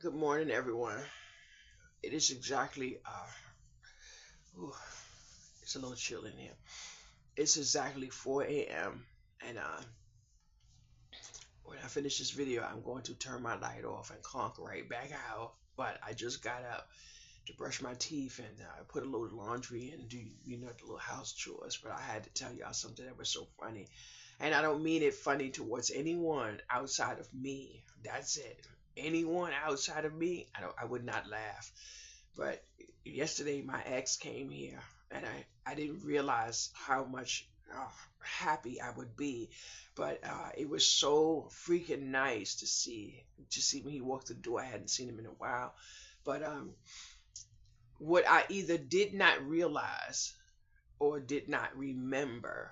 Good morning, everyone. It is exactly, ooh, it's a little chill in here. It's exactly 4 a.m. And when I finish this video, I'm going to turn my light off and conk right back out. But I just got up to brush my teeth and put a load of laundry and do, the little house chores. But I had to tell y'all something that was so funny. And I don't mean it funny towards anyone outside of me. That's it. Anyone outside of me, I would not laugh. But yesterday, my ex came here, and I didn't realize how much happy I would be. But it was so freaking nice to see when he walked the door. I hadn't seen him in a while. But what I either did not realize or did not remember,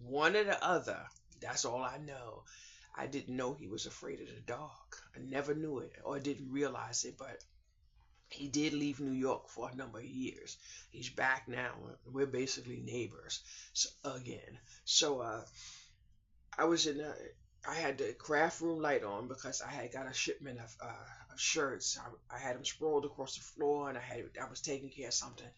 one or the other, that's all I know. I didn't know he was afraid of the dark. I never knew it or didn't realize it, but he did leave New York for a number of years. He's back now. We're basically neighbors again. So I was in. I had the craft room light on because I had got a shipment of shirts. I had them sprawled across the floor, and I was taking care of something.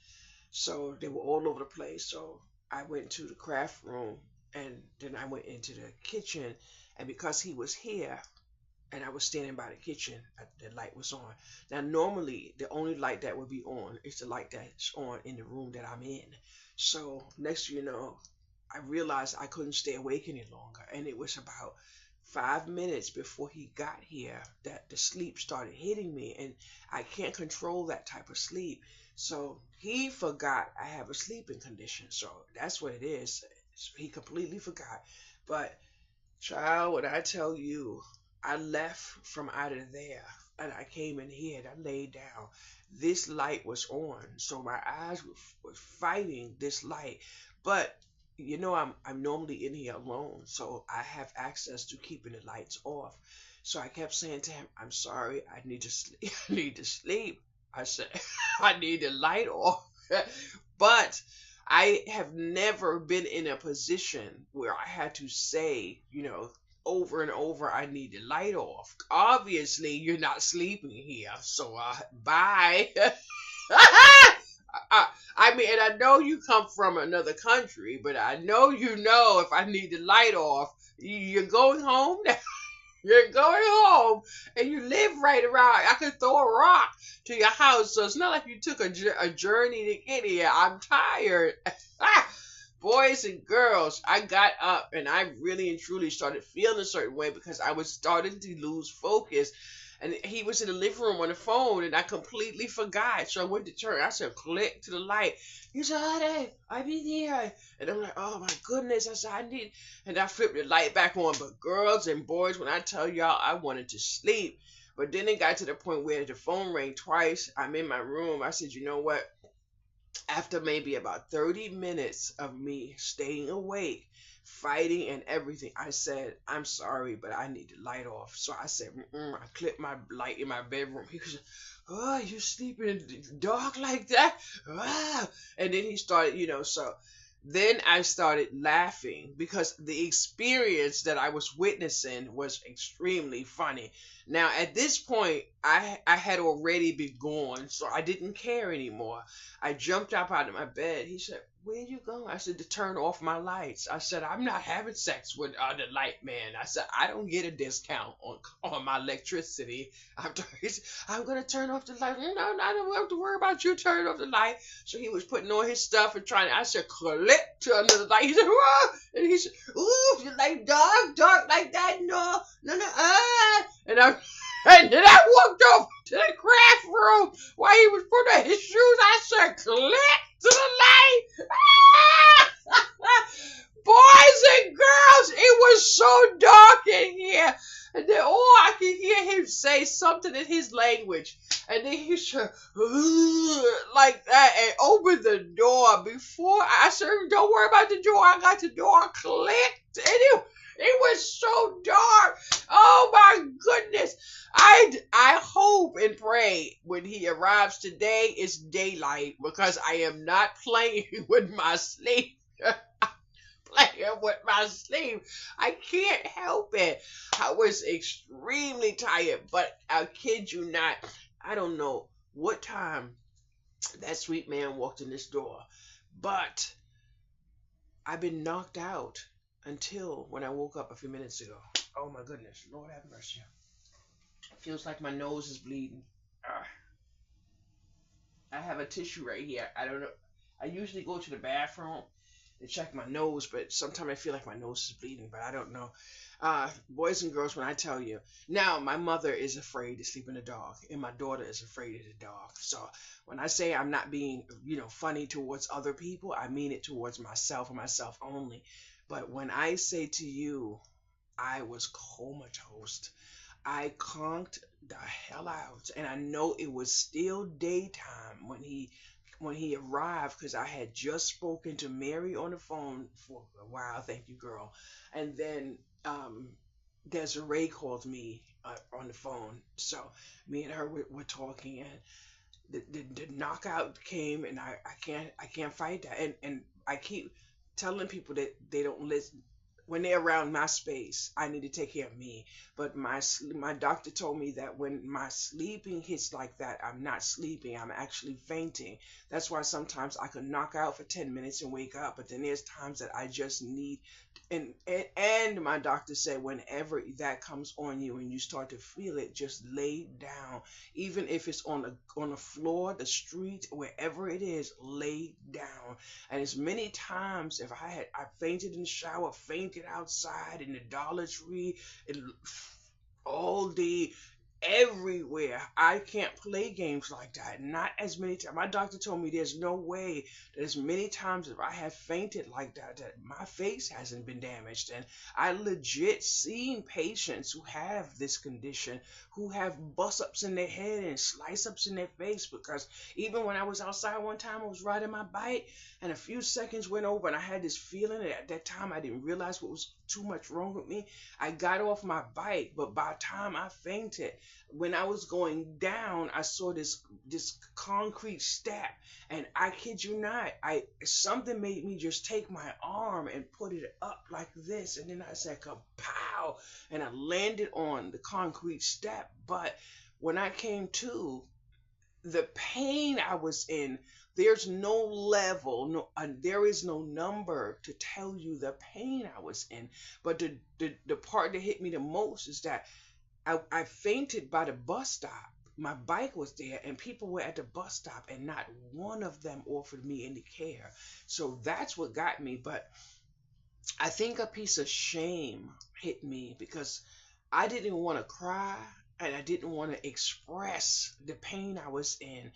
So they were all over the place. So I went to the craft room, and then I went into the kitchen. And because he was here, and I was standing by the kitchen. The light was on. Now, normally, the only light that would be on is the light that's on in the room that I'm in. So, next thing you know, I realized I couldn't stay awake any longer. And it was about 5 minutes before he got here that the sleep started hitting me. And I can't control that type of sleep. So, he forgot I have a sleeping condition. So, that's what it is. He completely forgot. But, child, when I tell you, I left from out of there and I came in here and I laid down. This light was on, so my eyes were fighting this light. But I'm normally in here alone, so I have access to keeping the lights off. So I kept saying to him, "I'm sorry, I need to sleep. I need to sleep." I said, "I need the light off." But I have never been in a position where I had to say, over and over, I need the light off. Obviously, you're not sleeping here, so bye. I mean, and I know you come from another country, but I know if I need the light off, you're going home now. You're going home, and you live right around. I could throw a rock to your house, so it's not like you took a journey to get here. I'm tired. Boys and girls, I got up and I really and truly started feeling a certain way because I was starting to lose focus. And he was in the living room on the phone, and I completely forgot. So I went to turn. I said, "Click to the light." He said, "Honey, I'm in here." And I'm like, "Oh my goodness!" I said, "I need." And I flipped the light back on. But girls and boys, when I tell y'all, I wanted to sleep. But then it got to the point where the phone rang twice. I'm in my room. I said, "You know what?" After maybe about 30 minutes of me staying awake, fighting and everything, I said, "I'm sorry, but I need the light off." So I said, I clipped my light in my bedroom. He was, "Oh, you sleeping in the dark like that?" Ah. And then he started, so then I started laughing because the experience that I was witnessing was extremely funny. Now, at this point, I had already been gone, so I didn't care anymore. I jumped up out of my bed. He said, "Where you going?" I said, "To turn off my lights." I said, "I'm not having sex with the light man." I said, "I don't get a discount on my electricity." I'm going to turn off the light. "No, I don't have to worry about you turning off the light." So he was putting on his stuff and trying. I said, "Click to another light." He said, "Whoa!" And he said, "Ooh, you like dark like that? No, no, no, ah." And then I walked over to the craft room while he was putting on his shoes. I said, "Click to the light." Boys and girls, it was so dark in here. And then all I could hear him say something in his language. And then he said, like that, and opened the door. Before I said, "Don't worry about the door. I got the door clicked." And it was so dark. Oh my goodness. I hope and pray when he arrives today it's daylight because I am not playing with my sleep. playing with my sleep. I can't help it. I was extremely tired, but I kid you not, I don't know what time that sweet man walked in this door, but I've been knocked out until when I woke up a few minutes ago. Oh my goodness, Lord have mercy. It feels like my nose is bleeding. Ah, I have a tissue right here. I don't know. I usually go to the bathroom to check my nose, but sometimes I feel like my nose is bleeding, but I don't know. Boys and girls, when I tell you, now my mother is afraid to sleep in the dark, and my daughter is afraid of the dark. So when I say I'm not being, funny towards other people, I mean it towards myself and myself only. But when I say to you, I was comatose. I conked the hell out, and I know it was still daytime when he arrived because I had just spoken to Mary on the phone for a while. Thank you, girl. And then Desiree called me on the phone, so me and her were talking, and the knockout came, and I can't fight that, and I keep telling people that they don't listen when they're around my space. I need to take care of me. But my doctor told me that when my sleeping hits like that, I'm not sleeping. I'm actually fainting. That's why sometimes I could knock out for 10 minutes and wake up. But then there's times that I just need. And my doctor said whenever that comes on you and you start to feel it, just lay down. Even if it's on the floor, the street, wherever it is, lay down. And as many times if I fainted in the shower, fainted outside in the Dollar Tree, it, all day, everywhere. I can't play games like that. Not as many times. My doctor told me there's no way that as many times as I have fainted like that my face hasn't been damaged. And I legit seen patients who have this condition who have bust ups in their head and slice ups in their face because even when I was outside one time, I was riding my bike and a few seconds went over and I had this feeling that at that time I didn't realize what was too much wrong with me. I got off my bike, but by the time I fainted, when I was going down, I saw this concrete step, and I kid you not, I something made me just take my arm and put it up like this, and then I said kapow, and I landed on the concrete step. But when I came to, the pain I was in, there's no level, there is no number to tell you the pain I was in. But the part that hit me the most is that I fainted by the bus stop. My bike was there, and people were at the bus stop, and not one of them offered me any care. So that's what got me. But I think a piece of shame hit me because I didn't want to cry and I didn't want to express the pain I was in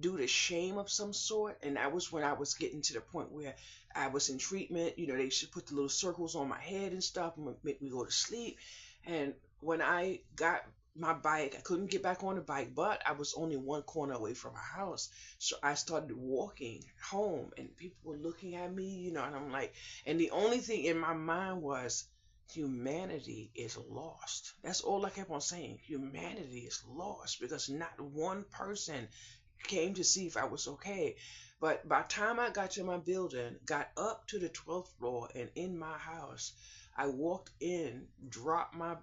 due to shame of some sort. And that was when I was getting to the point where I was in treatment. They should put the little circles on my head and stuff and make me go to sleep. And when I got my bike, I couldn't get back on the bike, but I was only one corner away from my house. So I started walking home, and people were looking at me, and I'm like, and the only thing in my mind was, humanity is lost. That's all I kept on saying. Humanity is lost because not one person came to see if I was okay. But by the time I got to my building, got up to the 12th floor and in my house, I walked in, dropped my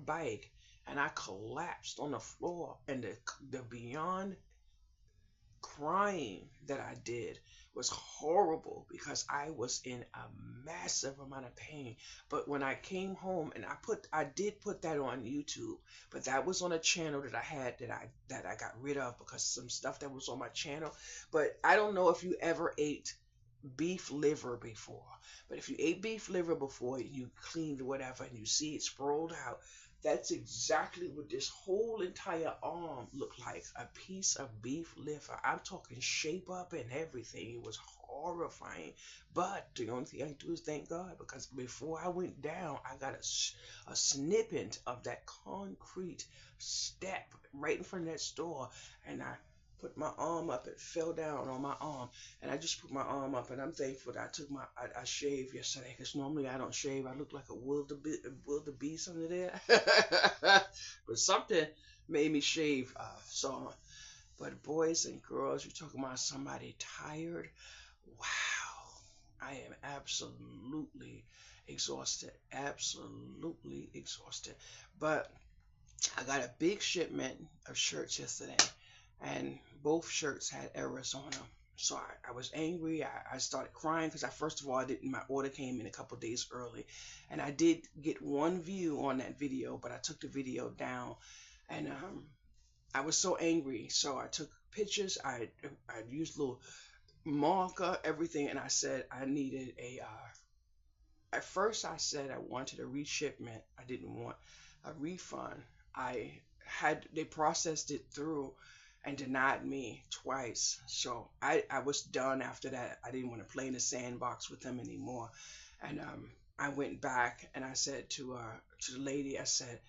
bike, and I collapsed on the floor. And the beyond crying that I did was horrible because I was in a massive amount of pain. But when I came home, and I did put that on YouTube, but that was on a channel that I had that I got rid of because some stuff that was on my channel. But I don't know if you ever ate beef liver before. But if you ate beef liver before and you cleaned whatever and you see it sprawled out, that's exactly what this whole entire arm looked like. A piece of beef liver. I'm talking shape up and everything. It was horrifying. But the only thing I do is thank God because before I went down, I got a snippet of that concrete step right in front of that store. And I put my arm up and fell down on my arm, and I just put my arm up, and I'm thankful that I shaved yesterday because normally I don't shave. I look like a wildebeest under there, but something made me shave. But boys and girls, you're talking about somebody tired. Wow, I am absolutely exhausted. Absolutely exhausted. But I got a big shipment of shirts yesterday, and both shirts had errors on them. So I was angry. I started crying because first of all, I didn't. My order came in a couple days early, and I did get one view on that video, but I took the video down, and I was so angry. So I took pictures. I used little marker everything, and I said I needed a. At first, I said I wanted a reshipment. I didn't want a refund. I had they processed it through and denied me twice. So I was done after that. I didn't want to play in the sandbox with them anymore. And I went back and I said to the lady, I said,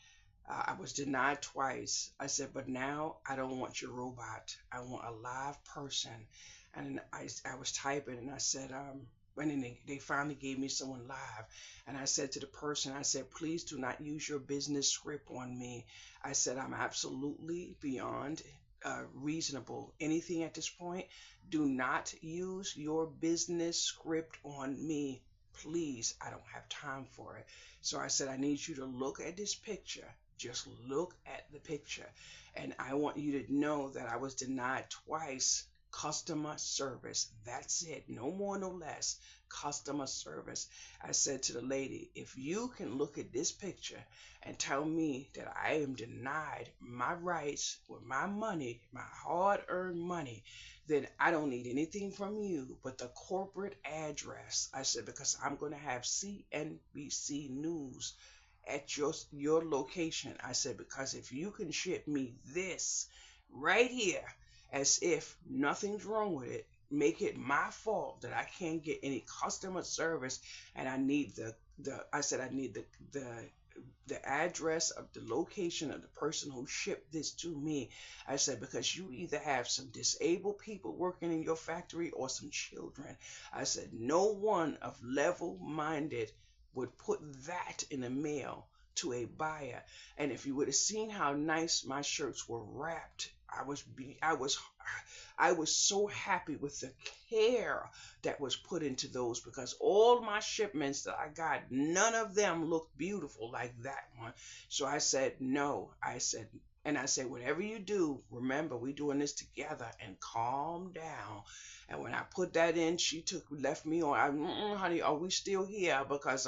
I was denied twice. I said, but now I don't want your robot. I want a live person. And I was typing and I said, and then they finally gave me someone live. And I said to the person, I said, please do not use your business script on me. I said, I'm absolutely beyond reasonable. Anything at this point, do not use your business script on me. Please, I don't have time for it. So I said, I need you to look at this picture. Just look at the picture. And I want you to know that I was denied twice customer service. That's it. No more, no less. Customer service. I said to the lady, if you can look at this picture and tell me that I am denied my rights with my money, my hard earned money, then I don't need anything from you but the corporate address. I said, because I'm going to have CNBC News at your location. I said, because if you can ship me this right here as if nothing's wrong with it, make it my fault that I can't get any customer service, and I need the I said I need the address of the location of the person who shipped this to me. I said, because you either have some disabled people working in your factory or some children. I said, no one of level minded would put that in the mail to a buyer. And if you would have seen how nice my shirts were wrapped, I was so happy with the care that was put into those, because all my shipments that I got, none of them looked beautiful like that one. So I said no. I said, whatever you do, remember we're doing this together, and calm down. And when I put that in, she left me on. Honey, are we still here? Because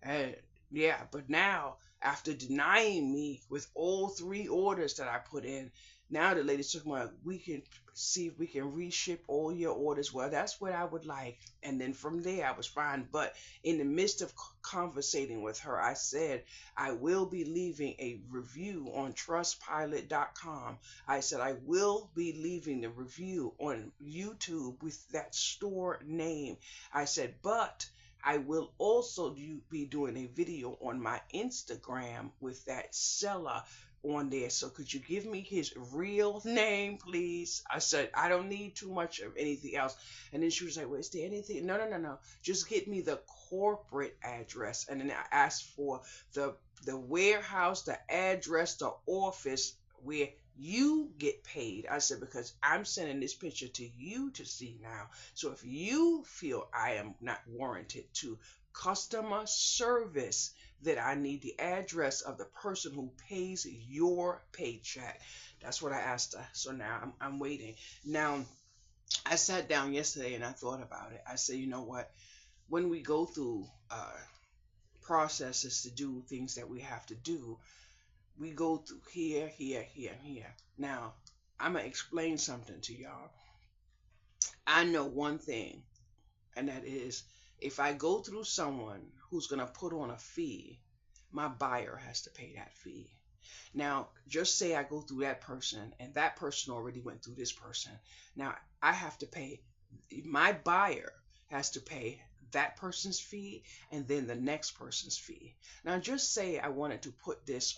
and yeah, but now after denying me with all three orders that I put in, now the lady took my, we can see if we can reship all your orders. Well, that's what I would like. And then from there, I was fine. But in the midst of conversating with her, I said, I will be leaving a review on trustpilot.com. I said, I will be leaving the review on YouTube with that store name. I said, but I will also be doing a video on my Instagram with that seller on there. So could you give me his real name, please? I said, I don't need too much of anything else. And then she was like, well, is there anything? No, no, no, no. Just get me the corporate address. And then I asked for the warehouse, the address, the office where you get paid. I said, because I'm sending this picture to you to see now. So if you feel I am not warranted to customer service, that I need the address of the person who pays your paycheck. That's what I asked her. So now I'm waiting. Now, I sat down yesterday and I thought about it. I said, you know what? When we go through processes to do things that we have to do, we go through here, here, here, and here. Now, I'm going to explain something to y'all. I know one thing, and that is, if I go through someone who's going to put on a fee, my buyer has to pay that fee. Now, just say I go through that person and that person already went through this person. Now, I have to pay, my buyer has to pay that person's fee and then the next person's fee. Now, just say I wanted to put this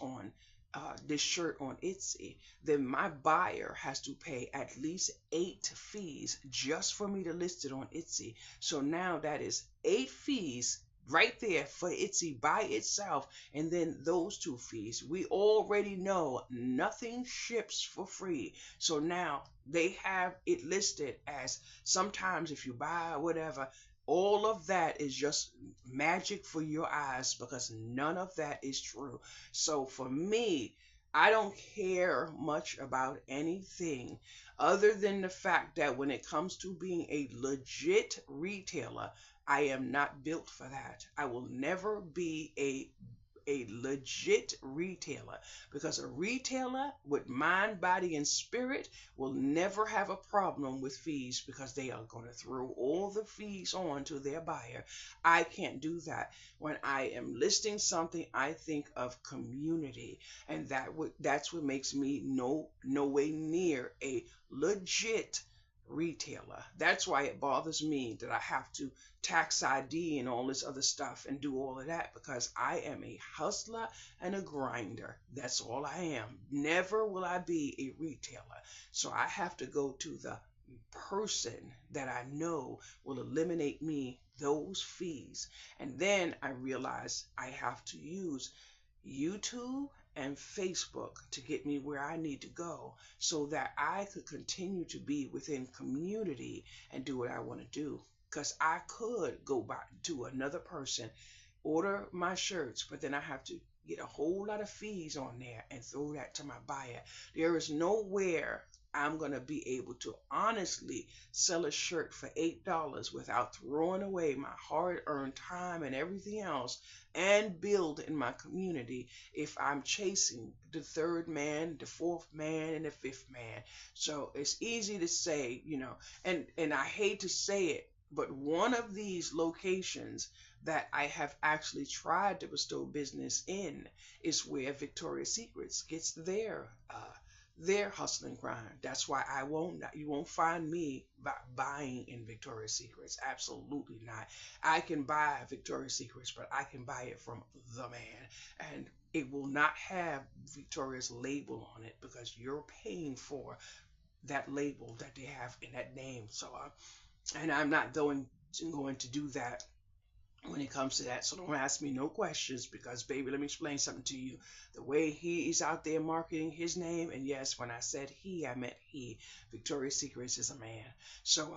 shirt on Etsy, then my buyer has to pay at least 8 fees just for me to list it on Etsy. So now that is 8 fees right there for Etsy by itself, and then those 2 fees. We already know nothing ships for free. So now they have it listed as, sometimes if you buy whatever, All of that is just magic for your eyes because none of that is true. So for me, I don't care much about anything other than the fact that when it comes to being a legit retailer, I am not built for that. I will never be a legit retailer because a retailer with mind, body, and spirit will never have a problem with fees because they are going to throw all the fees on to their buyer. I can't do that. When I am listing something, I think of community, and that's what makes me no way near a legit retailer. That's why it bothers me that I have to tax ID and all this other stuff and do all of that because I am a hustler and a grinder. That's all I am. Never will I be a retailer. So I have to go to the person that I know will eliminate me those fees. And then I realize I have to use YouTube and Facebook to get me where I need to go so that I could continue to be within community and do what I want to do. Because I could go back to another person, order my shirts, but then I have to get a whole lot of fees on there and throw that to my buyer. There is nowhere I'm going to be able to honestly sell a shirt for $8 without throwing away my hard earned time and everything else and build in my community if I'm chasing the third man, the fourth man, and the fifth man. So it's easy to say, and I hate to say it, but one of these locations that I have actually tried to bestow business in is where Victoria's Secrets gets their hustle and grind. That's why you won't find me buying in Victoria's Secrets. Absolutely not. I can buy Victoria's Secrets, but I can buy it from the man. And it will not have Victoria's label on it because you're paying for that label that they have in that name. So, and I'm not going to do that when it comes to that. So don't ask me no questions because, baby, let me explain something to you. The way he is out there marketing his name, and yes, when I said he, I meant he. Victoria's Secrets is a man. So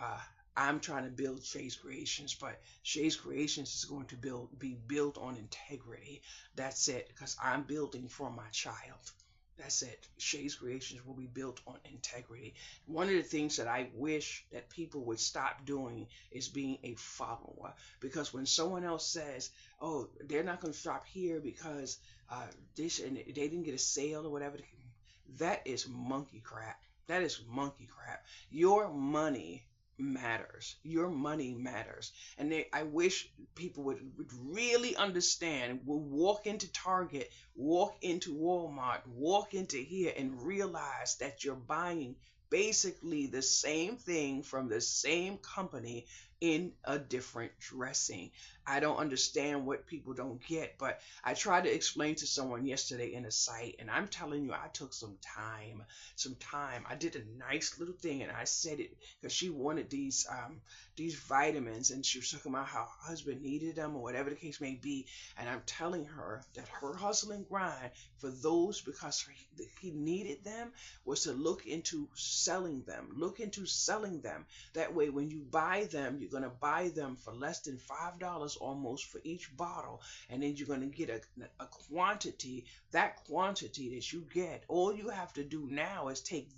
I'm trying to build Shay's Creations, but Shay's Creations is going to be built on integrity. That's it, because I'm building for my child. That's it. Shay's Creations will be built on integrity. One of the things that I wish that people would stop doing is being a follower. Because when someone else says, "Oh, they're not going to shop here because this and they didn't get a sale or whatever," that is monkey crap. That is monkey crap. Your money matters. Your money matters. And I wish people would really understand, would walk into Target, walk into Walmart, walk into here and realize that you're buying basically the same thing from the same company in a different dressing. I don't understand what people don't get, but I tried to explain to someone yesterday in a site, and I'm telling you, I took some time. Some time. I did a nice little thing, and I said it because she wanted these vitamins, and she was talking about how her husband needed them or whatever the case may be. And I'm telling her that her hustle and grind for those because he needed them was to look into selling them. Look into selling them. That way, when you buy them, you're going to buy them for less than $5 almost for each bottle. And then you're going to get a quantity. That quantity that you get, all you have to do now is take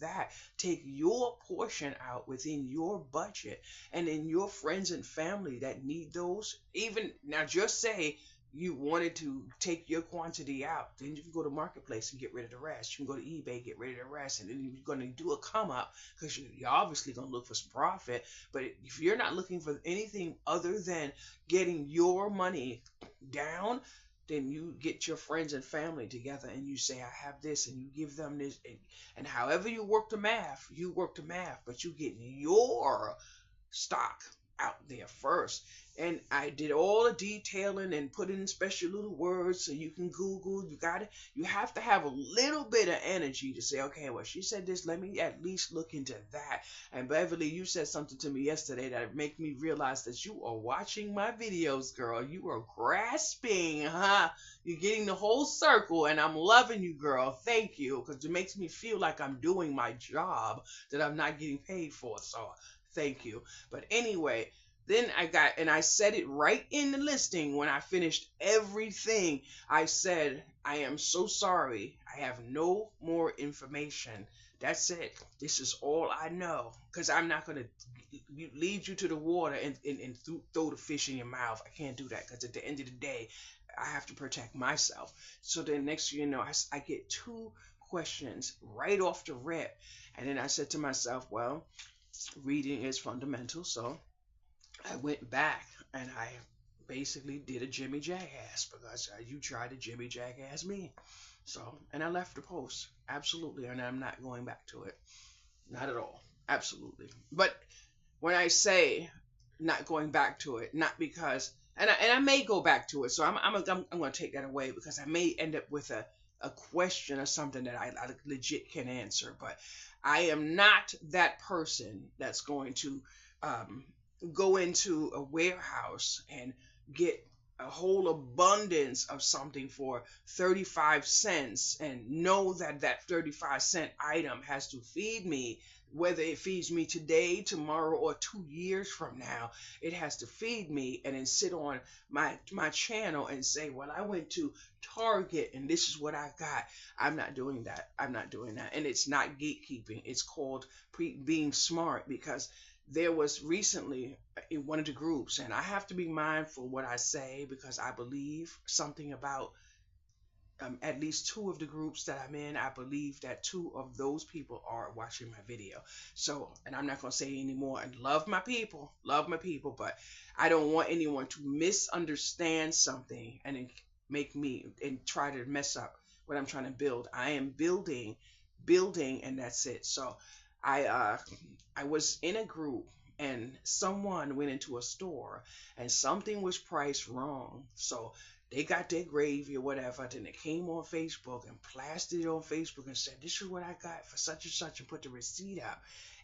your portion out within your budget. And then your friends and family that need those, even now, just say you wanted to take your quantity out, then you can go to Marketplace and get rid of the rest. You can go to eBay, get rid of the rest, and then you're going to do a come up because you're obviously going to look for some profit. But if you're not looking for anything other than getting your money down, then you get your friends and family together and you say, "I have this," and you give them this, and however you work the math, but you get your stock out there first. And I did all the detailing and put in special little words so you can Google. You have to have a little bit of energy to say, "Okay, well, she said this, let me at least look into that." And Beverly, you said something to me yesterday that made me realize that you are watching my videos, girl. You are grasping, huh? You're getting the whole circle, and I'm loving you, girl. Thank you, because it makes me feel like I'm doing my job that I'm not getting paid for. So thank you. But anyway, Then I said it right in the listing when I finished everything. I said, I am so sorry. I have no more information. That's it. This is all I know. Because I'm not going to lead you to the water and throw the fish in your mouth. I can't do that because at the end of the day, I have to protect myself. So then next thing you know, I get two questions right off the rip. And then I said to myself, well, reading is fundamental. So I went back and I basically did a Jimmy Jackass because you tried to Jimmy Jackass me. So, and I left the post. Absolutely. And I'm not going back to it. Not at all. Absolutely. But when I say not going back to it, not because, and I may go back to it. So I'm going to take that away because I may end up with a question or something that I legit can answer. But I am not that person that's going to um, go into a warehouse and get a whole abundance of something for 35 cents and know that that 35-cent item has to feed me, whether it feeds me today, tomorrow, or 2 years from now. It has to feed me, and then sit on my channel and say, well, I went to Target and this is what I got. I'm not doing that. I'm not doing that. And it's not gatekeeping. It's called being smart, because there was recently in one of the groups, and I have to be mindful what I say because I believe something about at least two of the groups that I'm in. I believe that two of those people are watching my video. So, and I'm not going to say anymore. And love my people, but I don't want anyone to misunderstand something and then make me and try to mess up what I'm trying to build. I am building, and that's it. So, I was in a group and someone went into a store and something was priced wrong. So they got their gravy or whatever. Then they came on Facebook and plastered it on Facebook and said, this is what I got for such and such, and put the receipt up.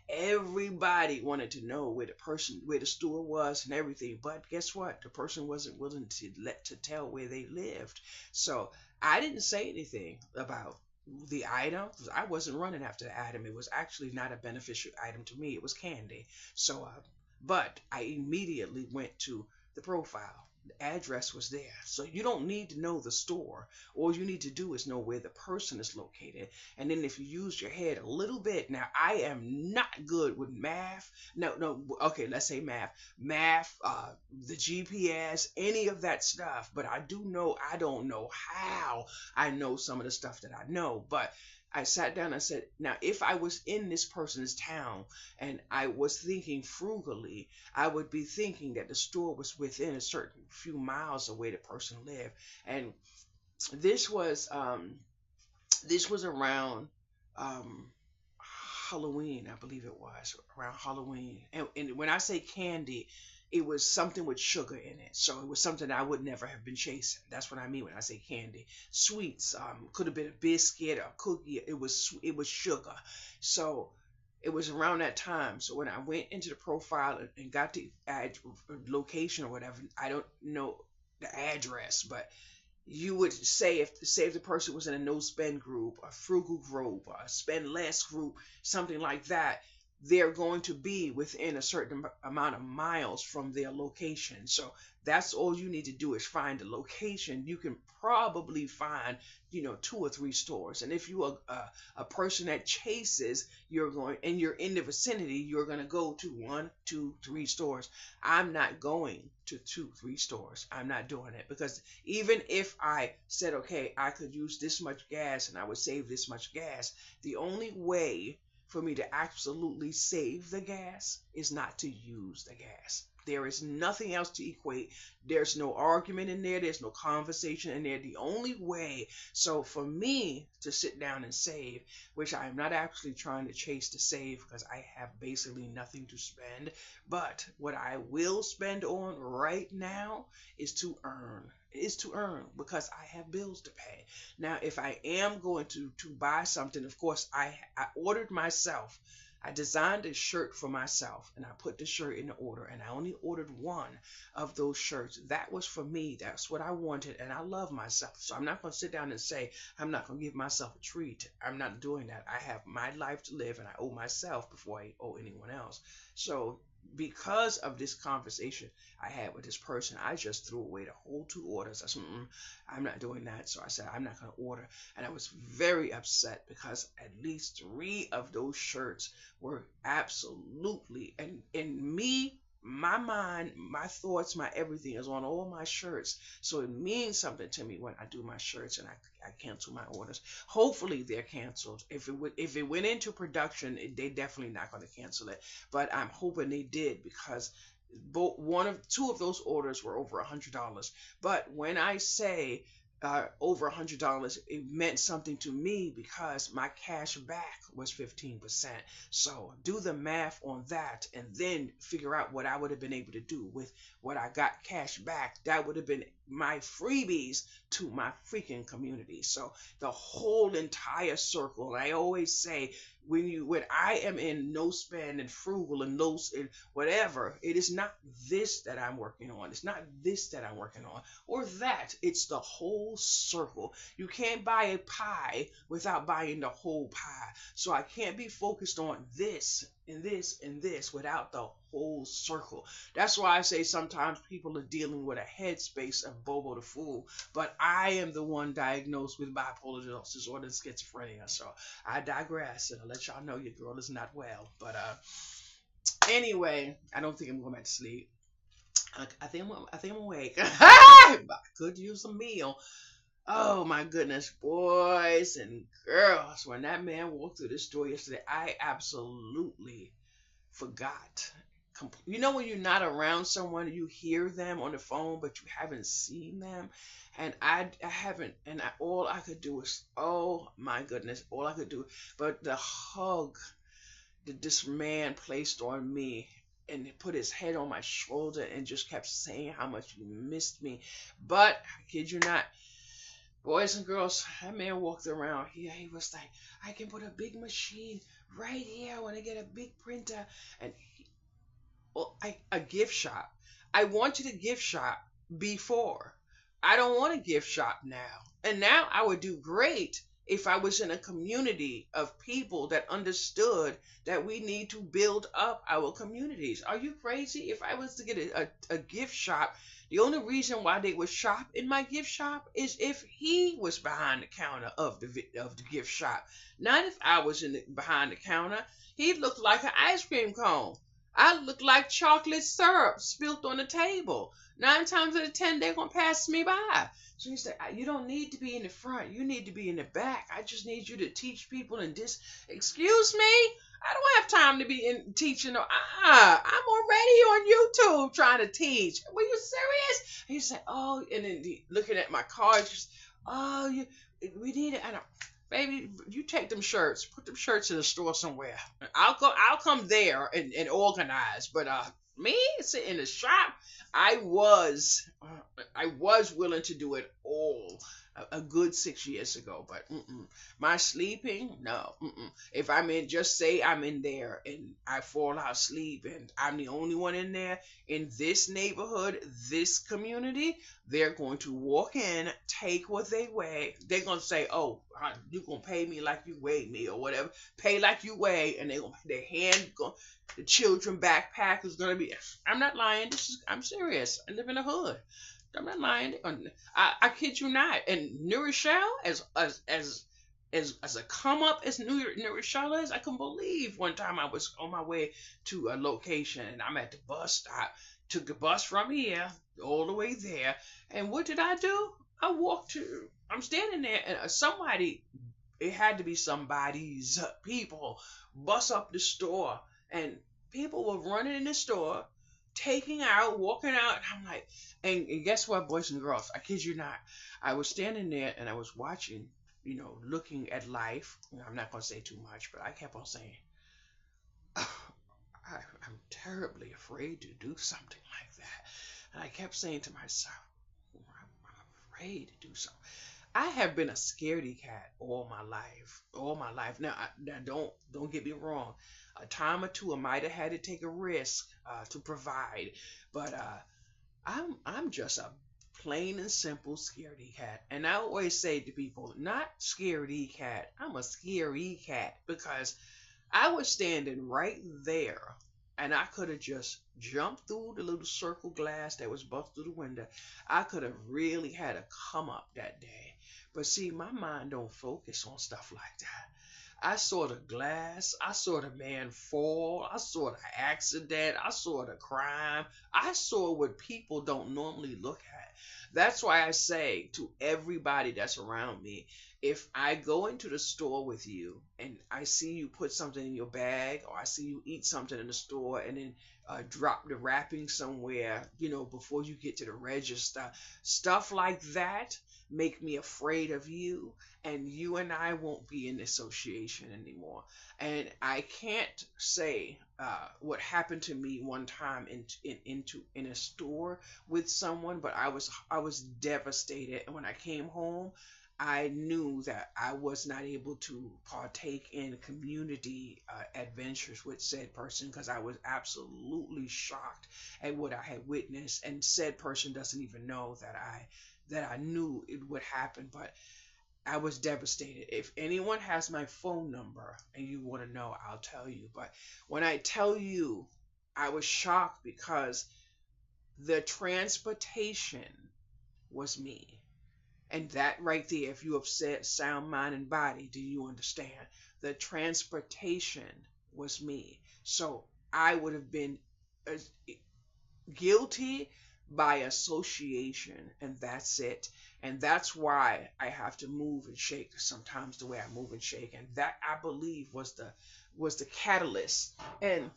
Everybody wanted to know where the store was and everything. But guess what? The person wasn't willing to tell where they lived. So I didn't say anything about the item because I wasn't running after the item. It was actually not a beneficial item to me. It was candy. So, but I immediately went to the profile. The address was there. So you don't need to know the store. All you need to do is know where the person is located. And then if you use your head a little bit, now I am not good with math. No, okay, let's say math, the GPS, any of that stuff. But I don't know how I know some of the stuff that I know. But I sat down and said, now, if I was in this person's town and I was thinking frugally, I would be thinking that the store was within a certain few miles of where the person lived. And this was around um, Halloween, I believe it was around Halloween. And when I say candy, it was something with sugar in it. So it was something I would never have been chasing. That's what I mean when I say candy. Sweets, could have been a biscuit or a cookie. It was sugar. So it was around that time. So when I went into the profile and got the location or whatever, I don't know the address, but you would say if the person was in a no spend group, a frugal group, a spend less group, something like that, they're going to be within a certain amount of miles from their location. So that's all you need to do is find the location. You can probably find 2 or 3 stores. And if you're a person that chases, you're in the vicinity, you're going to go to 1, 2, 3 stores. I'm not going to 2, 3 stores. I'm not doing it, because even if I said, okay, I could use this much gas and I would save this much gas, the only way for me to absolutely save the gas is not to use the gas. There is nothing else to equate. There's no argument in there. There's no conversation in there. The only way, so for me to sit down and save, which I am not actually trying to chase to save because I have basically nothing to spend, but what I will spend on right now is to earn. Because I have bills to pay. Now, if I am going to buy something, of course, I ordered myself. I designed a shirt for myself and I put the shirt in the order, and I only ordered one of those shirts. That was for me. That's what I wanted, and I love myself. So I'm not going to sit down and say I'm not going to give myself a treat. I'm not doing that. I have my life to live and I owe myself before I owe anyone else. So because of this conversation I had with this person, I just threw away the whole two orders. I said, I'm not doing that. So I said, I'm not going to order. And I was very upset because at least three of those shirts were absolutely, and in me, my mind, my thoughts, my everything is on all my shirts. So it means something to me when I do my shirts and I cancel my orders. Hopefully they're canceled. If it went into production, they definitely not going to cancel it. But I'm hoping they did because both one of two of those orders were over $100. But when I say over $100, it meant something to me because my cash back was 15%. So do the math on that and then figure out what I would have been able to do with what I got cash back. That would have been my freebies to my freaking community. So the whole entire circle. I always say when I am in no spend and frugal and no and whatever, it is not this that I'm working on. It's not this that I'm working on or that. It's the whole circle. You can't buy a pie without buying the whole pie. So I can't be focused on this and this and this without the whole circle. That's why I say sometimes people are dealing with a headspace of Bobo the Fool, but I am the one diagnosed with bipolar disorder and schizophrenia. So I digress, and I'll let y'all know your girl is not well. But anyway, I don't think I'm going back to sleep. I think I'm awake. I could use a meal. Oh my goodness, boys and girls. When that man walked through this door yesterday, I absolutely forgot. You know when you're not around someone, you hear them on the phone, but you haven't seen them. And I haven't, and all I could do was, oh my goodness, all I could do. But the hug that this man placed on me and put his head on my shoulder and just kept saying how much he missed me. But, I kid you not, boys and girls, that man walked around here. He was like, I can put a big machine right here when I get a big printer. And a gift shop. I wanted a gift shop before. I don't want a gift shop now. And now I would do great if I was in a community of people that understood that we need to build up our communities. Are you crazy? If I was to get a gift shop, the only reason why they would shop in my gift shop is if he was behind the counter of the gift shop. Not if I was behind the counter. He looked like an ice cream cone. I look like chocolate syrup spilled on the table. 9 times out of 10, they're going to pass me by. So he said, you don't need to be in the front. You need to be in the back. I just need you to teach people in this. Excuse me? I don't have time to be in teaching. I'm already on YouTube trying to teach. Were you serious? He said, oh, and then looking at my cards, just, oh, we need it. And baby, you take them shirts, put them shirts in the store somewhere. I'll come there and organize. But me sitting in the shop, I was willing to do it all a good 6 years ago. But my sleeping, no. If I'm in, just say I'm in there and I fall out asleep and I'm the only one in there in this neighborhood, this community, they're going to walk in, take what they weigh. They're going to say, oh, you're going to pay me like you weigh me or whatever. Pay like you weigh. And their hand, the children backpack is going to be, I'm not lying. I'm serious. I live in the hood. I'm not lying. I kid you not. And New Rochelle, as a come up as New Rochelle is, I can believe one time I was on my way to a location and I'm at the bus stop. Took the bus from here all the way there. And what did I do? I'm standing there and it had to be somebody's people, bust up the store. And people were running in the store, taking out, walking out. And I'm like, and guess what, boys and girls? I kid you not. I was standing there and I was watching, looking at life. I'm not going to say too much, but I kept on saying, I'm terribly afraid to do something like that. And I kept saying to myself, I'm afraid to do something. I have been a scaredy cat all my life. All my life. Now don't get me wrong. A time or two I might have had to take a risk to provide. But I'm just a plain and simple scaredy cat. And I always say to people, not scaredy cat. I'm a scary cat because I was standing right there And I could have just jumped through the little circle glass that was buffed through the window. I could have really had a come up that day. But see, my mind don't focus on stuff like that. I saw the glass. I saw the man fall. I saw the accident. I saw the crime. I saw what people don't normally look at. That's why I say to everybody that's around me, if I go into the store with you and I see you put something in your bag, or I see you eat something in the store and then drop the wrapping somewhere, before you get to the register, stuff like that make me afraid of you, and you and I won't be in association anymore. And I can't say what happened to me one time in a store with someone, but I was devastated. And when I came home, I knew that I was not able to partake in community adventures with said person because I was absolutely shocked at what I had witnessed, and said person doesn't even know that I knew it would happen, but I was devastated. If anyone has my phone number and you want to know, I'll tell you. But when I tell you, I was shocked because the transportation was me. And that right there, if you have said sound mind and body, do you understand? The transportation was me. So I would have been uh, guilty by association, and that's it. And that's why I have to move and shake sometimes the way I move and shake. And that, I believe, was the catalyst. And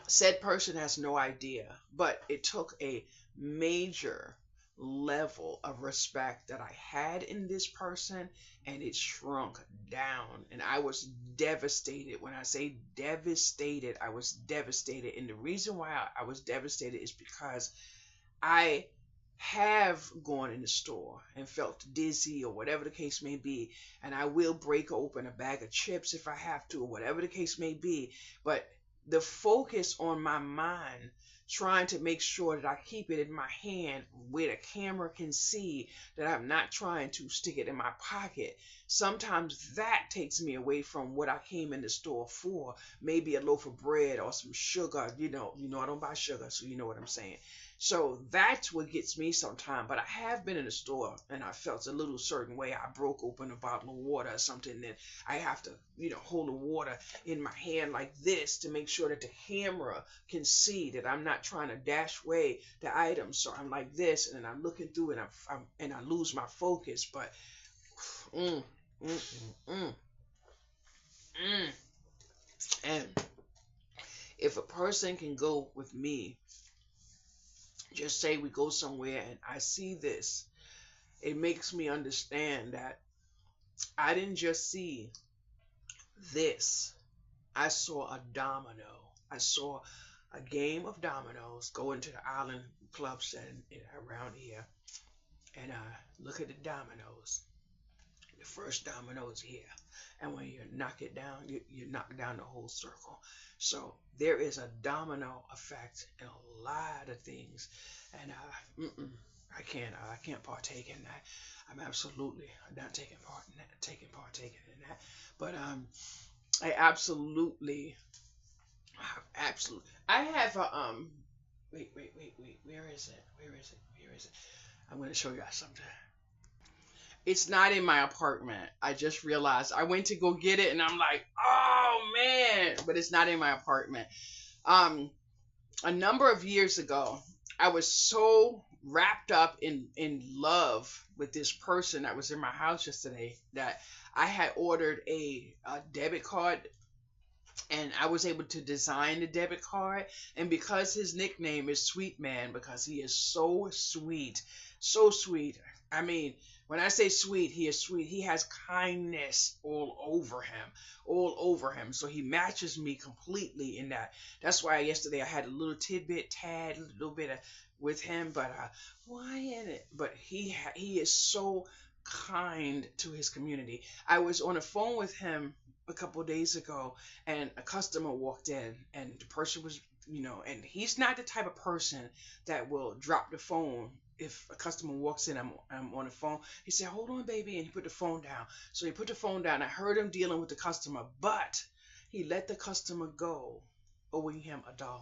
said person has no idea, but it took a major level of respect that I had in this person, and it shrunk down. And I was devastated. When I say devastated, I was devastated. And the reason why I was devastated is because I have gone in the store and felt dizzy or whatever the case may be, and I will break open a bag of chips if I have to, or whatever the case may be. But the focus on my mind, trying to make sure that I keep it in my hand where the camera can see that I'm not trying to stick it in my pocket. Sometimes that takes me away from what I came in the store for. Maybe a loaf of bread or some sugar. I don't buy sugar, so you know what I'm saying. So that's what gets me sometimes. But I have been in a store and I felt a little certain way. I broke open a bottle of water or something, and I have to, hold the water in my hand like this to make sure that the camera can see that I'm not trying to dash away the items. So I'm like this, and then I'm looking through, and I lose my focus. But mm, mm, mm, mm, mm. And if a person can go with me, just say we go somewhere and I see this, it makes me understand that I didn't just see this. I saw a domino. I saw a game of dominoes go into the island clubs and around here, and look at the dominoes. The first domino is here, and when you knock it down, you knock down the whole circle. So there is a domino effect in a lot of things, and I can't partake in that. I'm absolutely not taking part in that. Partaking in that, but I absolutely. I have a wait. Where is it? Where is it? I'm gonna show you guys something. It's not in my apartment. I just realized I went to go get it, and I'm like, oh man, but it's not in my apartment. Um, a number of years ago, I was so wrapped up in love with this person that was in my house yesterday that I had ordered a debit card, and I was able to design the debit card. And because his nickname is Sweet Man, because he is so sweet, so sweet. I mean, when I say sweet, he is sweet. He has kindness all over him. So he matches me completely in that. That's why yesterday I had a little tad, a little bit of with him, but why in it? But he is so kind to his community. I was on the phone with him a couple of days ago, and a customer walked in, and the person was, and he's not the type of person that will drop the phone. If a customer walks in, I'm on the phone. He said, "Hold on, baby," and he put the phone down. So he put the phone down. I heard him dealing with the customer, but he let the customer go owing him $1.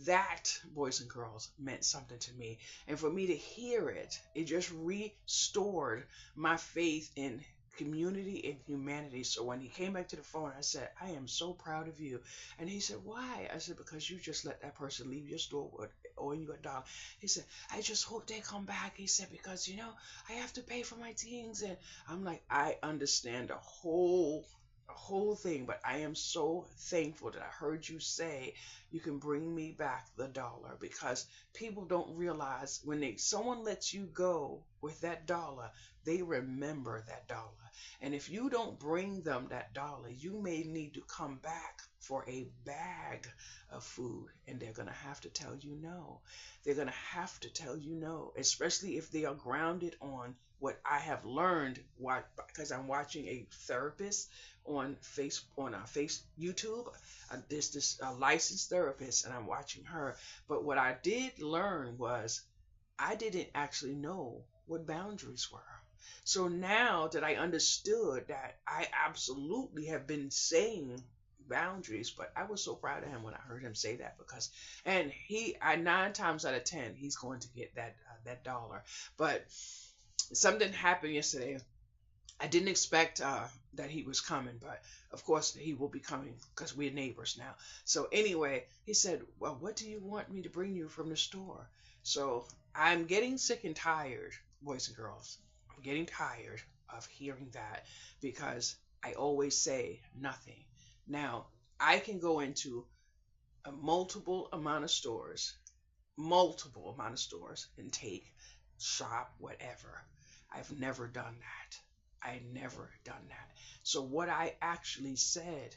That, boys and girls, meant something to me. And for me to hear it, it just restored my faith in community and humanity. So when he came back to the phone, I said, I am so proud of you. And he said, why? I said, because you just let that person leave your store with owing you $1. He said, I just hope they come back. He said, because I have to pay for my things. And I'm like, I understand the whole thing, but I am so thankful that I heard you say you can bring me back the $1, because people don't realize when someone lets you go with that $1, they remember that $1. And if you don't bring them that $1, you may need to come back for a bag of food, and they're going to have to tell you no. They're going to have to tell you no, especially if they are grounded on what I have learned, why, because I'm watching a therapist on face YouTube. There's this licensed therapist, and I'm watching her. But what I did learn was I didn't actually know what boundaries were. So now that I understood that, I absolutely have been saying boundaries, but I was so proud of him when I heard him say that, because, and I 9 times out of 10, he's going to get that $1. But something happened yesterday. I didn't expect that he was coming, but of course he will be coming because we're neighbors now. So anyway, he said, well, what do you want me to bring you from the store? So I'm getting sick and tired, boys and girls. I'm getting tired of hearing that, because I always say nothing. Now, I can go into a multiple amount of stores and take, shop, whatever. I've never done that. I never done that. So what I actually said,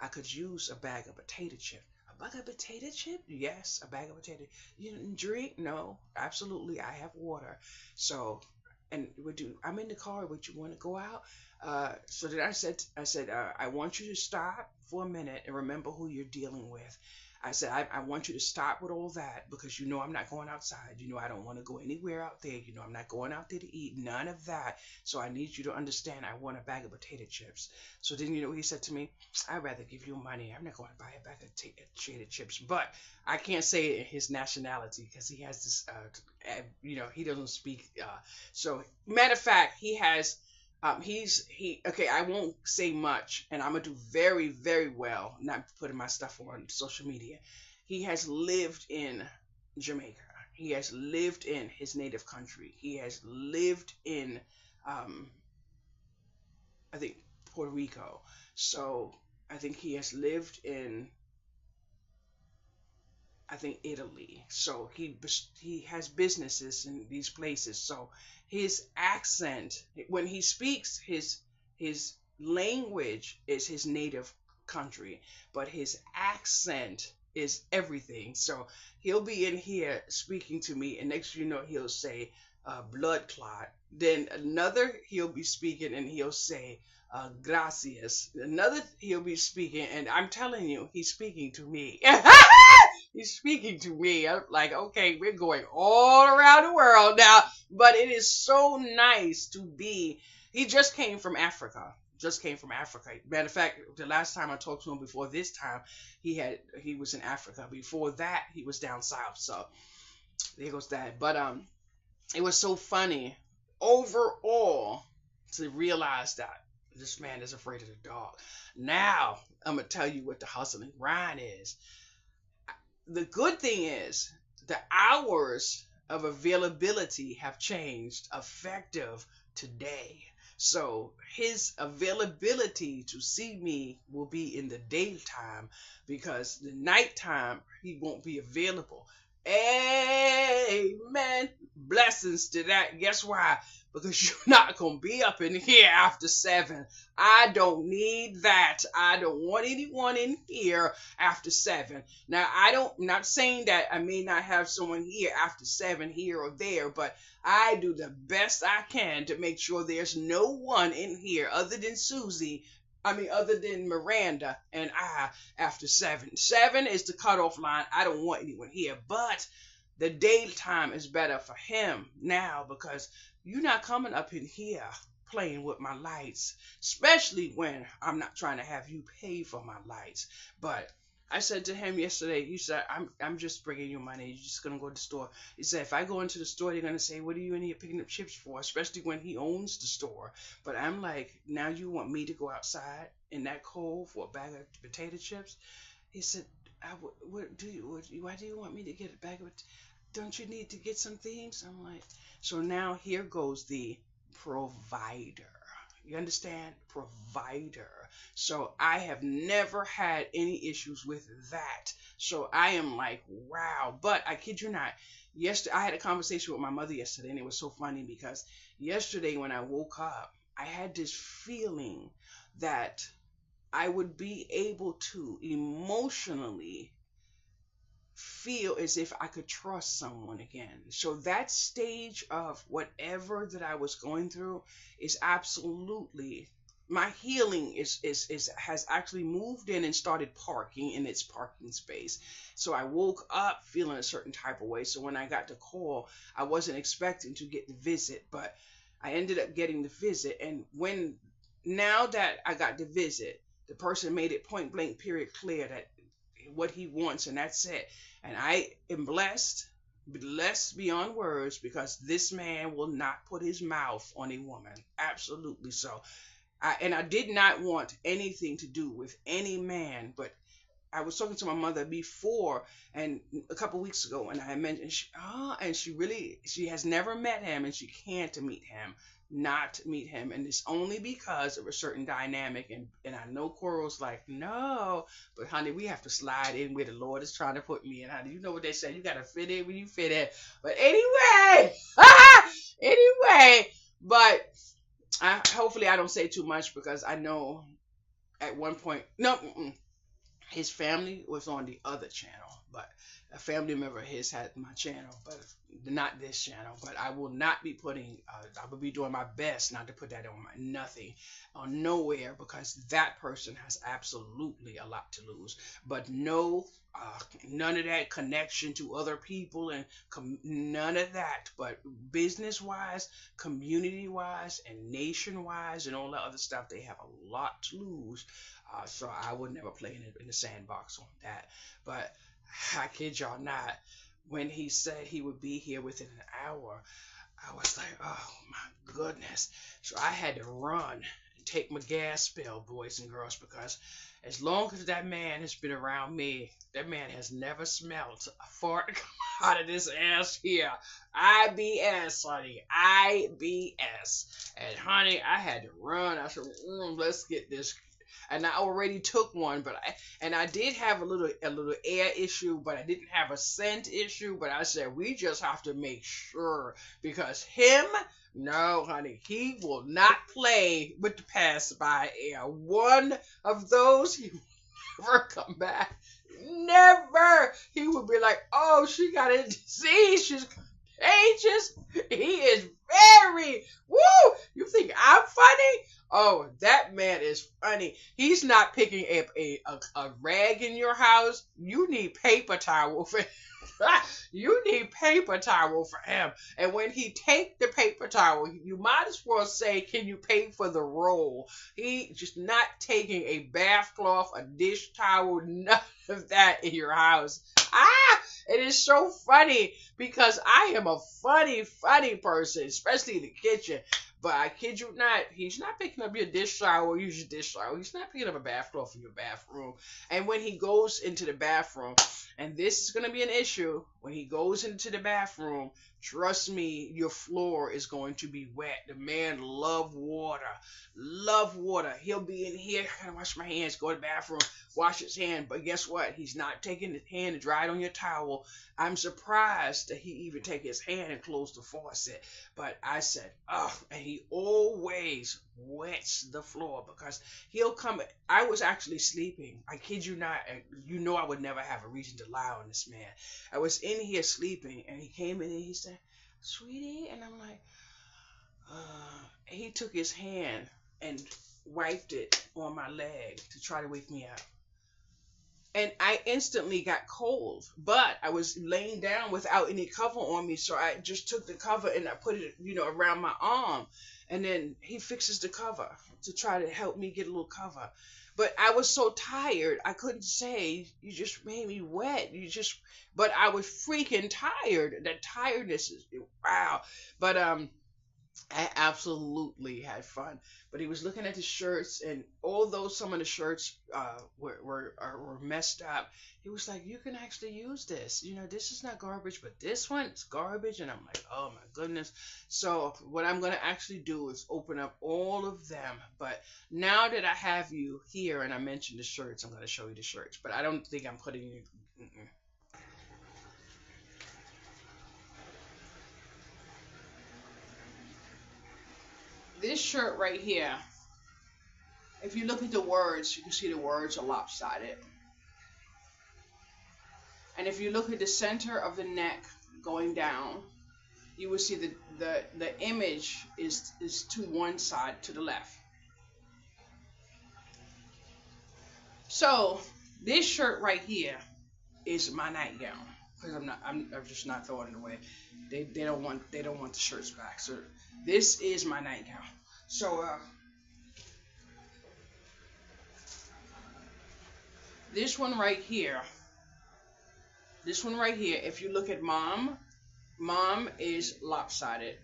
I could use a bag of potato chip. A bag of potato chip? Yes, a bag of potato. You didn't drink? No, absolutely. I have water. So, and I'm in the car. Would you want to go out? So then I said, I want you to stop for a minute and remember who you're dealing with. I said, I want you to stop with all that, because I'm not going outside. I don't want to go anywhere out there. I'm not going out there to eat. None of that. So I need you to understand, I want a bag of potato chips. So then, he said to me, I'd rather give you money. I'm not going to buy a bag of potato chips. But I can't say it in his nationality, because he has this, he doesn't speak. So, matter of fact, he has. Okay, I won't say much, and I'm gonna do very, very well not putting my stuff on social media. He has lived in Jamaica. He has lived in his native country. He has lived in, um, I think, Puerto Rico. So I think he has lived in, I think, Italy. So he has businesses in these places. So his accent, when he speaks, his language is his native country, but his accent is everything. So he'll be in here speaking to me, and next you know he'll say blood clot. Then another he'll be speaking, and he'll say gracias. Another he'll be speaking, and I'm telling you, he's speaking to me. He's speaking to me. I'm like, okay, we're going all around the world now. But it is so nice to be. He just came from Africa. Just came from Africa. Matter of fact, the last time I talked to him before this time, he was in Africa. Before that, he was down south. So there goes that. But it was so funny overall to realize that this man is afraid of the dog. Now I'm gonna tell you what the hustle and grind is. The good thing is the hours of availability have changed effective today. So his availability to see me will be in the daytime, because the nighttime he won't be available. Amen. Blessings to that. Guess why? Because you're not going to be up in here after 7. I don't need that. I don't want anyone in here after 7. Now, I'm not saying that I may not have someone here after 7 here or there, but I do the best I can to make sure there's no one in here other than other than Miranda and I after 7. 7 is the cutoff line. I don't want anyone here, but the daytime is better for him now, because you're not coming up in here playing with my lights, especially when I'm not trying to have you pay for my lights. But I said to him yesterday, he said, I'm just bringing you money. You're just going to go to the store. He said, if I go into the store, they're going to say, what are you in here picking up chips for? Especially when he owns the store. But I'm like, now you want me to go outside in that cold for a bag of potato chips? He said, why do you want me to get a bag of, don't you need to get some things? I'm like, so now here goes the provider. You understand? Provider. So I have never had any issues with that. So I am like, wow. But I kid you not, yesterday I had a conversation with my mother yesterday, and it was so funny because yesterday when I woke up, I had this feeling that I would be able to emotionally feel as if I could trust someone again. So that stage of whatever that I was going through is absolutely, my healing is has actually moved in and started parking in its parking space. So I woke up feeling a certain type of way. So when I got the call, I wasn't expecting to get the visit, but I ended up getting the visit. And when now that I got the visit, the person made it point blank period clear that what he wants, and that's it. And I am blessed beyond words, because this man will not put his mouth on a woman. Absolutely so. And I did not want anything to do with any man, but I was talking to my mother before, and a couple weeks ago, and I mentioned, and she has never met him, and she can't not meet him, and it's only because of a certain dynamic, and I know Coral's like, no, but honey, we have to slide in where the Lord is trying to put me in, honey. You know what they say, you gotta fit in when you fit in. But anyway, anyway, but hopefully I don't say too much, because I know at one point, no, his family was on the other channel, but a family member of his had my channel, but not this channel. But I will not be putting, I will be doing my best not to put that on nothing, on nowhere, because that person has absolutely a lot to lose. But no, none of that connection to other people, and none of that. But business wise, community wise, and nation wise, and all that other stuff, they have a lot to lose. So I would never play in the sandbox on that. But I kid y'all not, when he said he would be here within an hour, I was like, oh my goodness. So I had to run and take my gas bill, boys and girls, because as long as that man has been around me, that man has never smelled a fart come out of this ass here. IBS, honey. IBS. And honey, I had to run. I said, let's get this. And I already took one, but I did have a little air issue, but I didn't have a scent issue. But I said, we just have to make sure, because him, no, honey, he will not play with the pass by air. One of those, he will never come back. Never. He would be like, oh, she got a disease. She's contagious. He is very, woo. You think I'm funny? Oh, that man is funny. He's not picking up a rag in your house. You need paper towel for you need paper towel for him. And when he take the paper towel, you might as well say, can you pay for the roll? He just not taking a bath cloth, a dish towel, none of that in your house. It is so funny, because I am a funny person, especially in the kitchen. But I kid you not, he's not picking up your dish towel, use your dish towel. He's not picking up a bath cloth in your bathroom. And when he goes into the bathroom, and this is going to be an issue, when he goes into the bathroom, trust me, your floor is going to be wet. The man love water. Love water. He'll be in here, I gotta wash my hands, go to the bathroom, wash his hand. But guess what? He's not taking his hand to dry it on your towel. I'm surprised that he even take his hand and close the faucet. But I said, oh, and he always wets the floor, because he'll come. I was actually sleeping. I kid you not. You know I would never have a reason to lie on this man. I was in here sleeping, and he came in and he said, sweetie, and I'm like, he took his hand and wiped it on my leg to try to wake me up. and I instantly got cold. But I was laying down without any cover on me, so I just took the cover and I put it, around my arm. And then he fixes the cover to try to help me get a little cover. But I was so tired, I couldn't say, you just made me wet. But I was freaking tired. That tiredness is, wow. But I absolutely had fun. But he was looking at the shirts, and although some of the shirts were messed up, he was like, "You can actually use this. This is not garbage, but this one's garbage." And I'm like, "Oh my goodness!" So what I'm gonna actually do is open up all of them. But now that I have you here, and I mentioned the shirts, I'm gonna show you the shirts. But I don't think I'm putting you. Mm-mm. This shirt right here. If you look at the words, you can see the words are lopsided. And if you look at the center of the neck going down, you will see the image is to one side, to the left. So this shirt right here is my nightgown, because I'm just not throwing it away. They don't want the shirts back. So this is my nightgown. So this one right here, if you look at mom is lopsided.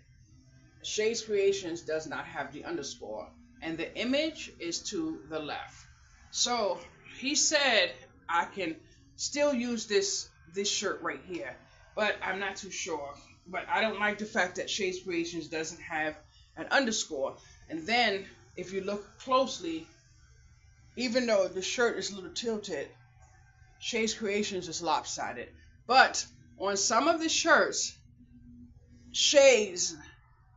Shay's Creations does not have the underscore, and the image is to the left. So he said I can still use this shirt right here, but I'm not too sure. But I don't like the fact that Shay's Creations doesn't have an underscore. And then if you look closely, even though the shirt is a little tilted, Shay's Creations is lopsided. But on some of the shirts, Shay's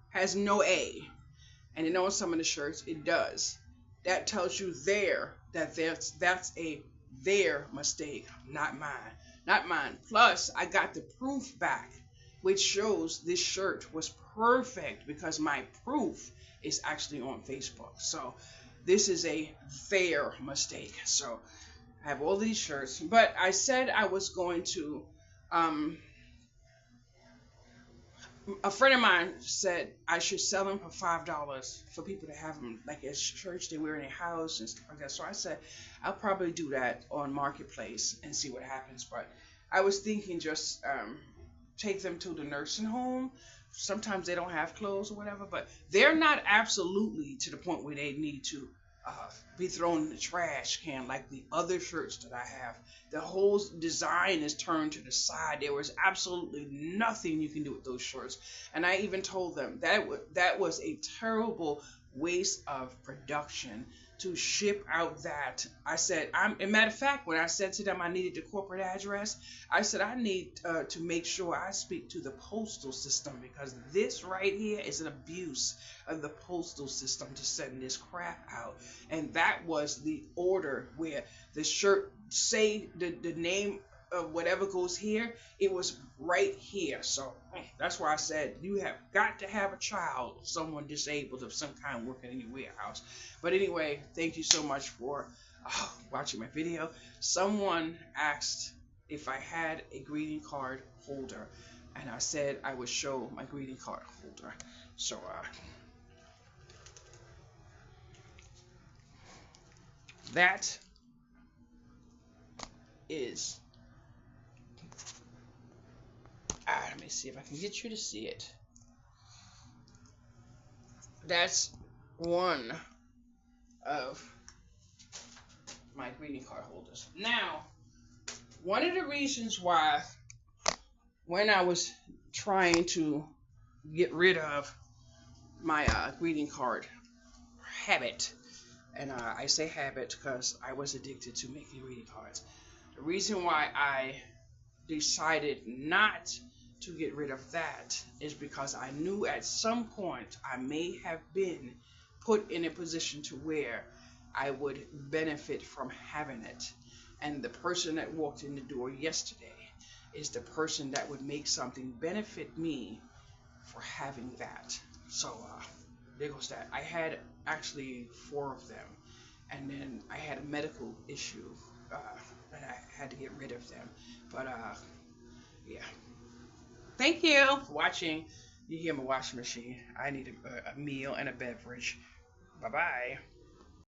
has no A, and on some of the shirts it does. That tells you that's a their mistake, not mine. Not mine. Plus, I got the proof back, which shows this shirt was perfect because my proof is actually on Facebook. So this is a their mistake. So I have all these shirts, but I said I was going to um, a friend of mine said I should sell them for $5 for people to have them like at church. They wear in their house and stuff like that. So I said I'll probably do that on Marketplace and see what happens. But I was thinking just take them to the nursing home. Sometimes they don't have clothes or whatever, but they're not absolutely to the point where they need to be thrown in the trash can like the other shirts that I have. The whole design is turned to the side. There was absolutely nothing you can do with those shorts. And I even told them that was a terrible waste of production to ship out that. I said, a matter of fact, when I said to them I needed the corporate address, I said I need to make sure I speak to the postal system, because this right here is an abuse of the postal system to send this crap out. And that was the order where the shirt say the name of whatever goes here, it was right here. So that's why I said you have got to have a child, someone disabled of some kind, working in your warehouse. But anyway, thank you so much for watching my video. Someone asked if I had a greeting card holder, and I said I would show my greeting card holder. So that is let me see if I can get you to see it. That's one of my greeting card holders. Now, one of the reasons why when I was trying to get rid of my greeting card habit, and I say habit because I was addicted to making greeting cards. The reason why I decided not to get rid of that is because I knew at some point I may have been put in a position to where I would benefit from having it. And the person that walked in the door yesterday is the person that would make something benefit me for having that. So there goes that. I had actually 4 of them, and then I had a medical issue, and rid of them. But yeah. Thank you for watching. You hear my washing machine. I need a meal and a beverage. Bye bye.